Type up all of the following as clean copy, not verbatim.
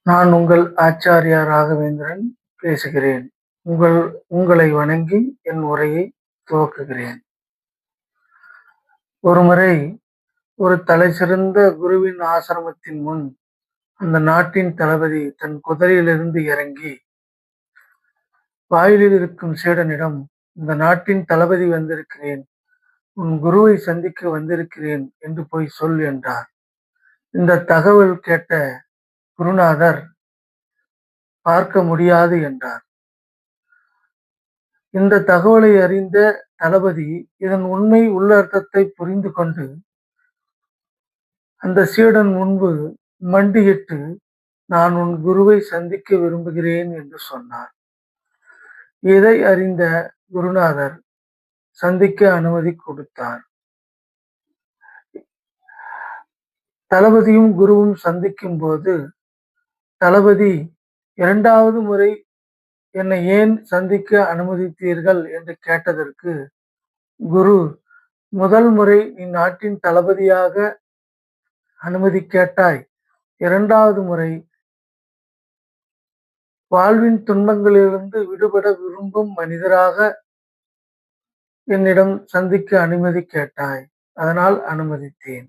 நான் உங்கள் ஆச்சார்யா ராகவேந்திரன் பேசுகிறேன். உங்களை வணங்கி என் உரையை துவக்குகிறேன். ஒருமுறை ஒரு தலைசிறந்த குருவின் ஆசிரமத்தின் முன் அந்த நாட்டின் தளபதி தன் குதிரையிலிருந்து இறங்கி வாயிலில் இருக்கும் சீடனிடம், இந்த நாட்டின் தளபதி வந்திருக்கிறேன், உன் குருவை சந்திக்க வந்திருக்கிறேன் என்று போய் சொல் என்றார். இந்த தகவல் கேட்ட குருநாதர் பார்க்க முடியாது என்றார். இந்த தகவலை அறிந்த தளபதி இதன் உண்மை உள்ளர்த்தத்தை புரிந்து கொண்டு அந்த சீடன் முன்பு மண்டியிட்டு, நான் உன் குருவை சந்திக்க விரும்புகிறேன் என்று சொன்னார். இதை அறிந்த குருநாதர் சந்திக்க அனுமதி கொடுத்தார். தளபதியும் குருவும் சந்திக்கும் போது தளபதி, இரண்டாவது முறை என்னை ஏன் சந்திக்க அனுமதித்தீர்கள் என்று கேட்டதற்கு குரு, முதல் முறை நீ நாட்டின் தளபதியாக அனுமதி கேட்டாய், இரண்டாவது முறை வாழ்வின் துன்பங்களிலிருந்து விடுபட விரும்பும் மனிதராக என்னிடம் சந்திக்க அனுமதி கேட்டாய், அதனால் அனுமதித்தேன்.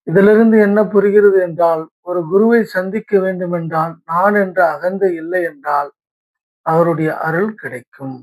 இதிலிருந்து என்ன புரிகிறது என்றால், ஒரு குருவை சந்திக்க வேண்டும் என்றால் நான் என்ற அகந்தை இல்லை என்றால் அவருடைய அருள் கிடைக்கும்.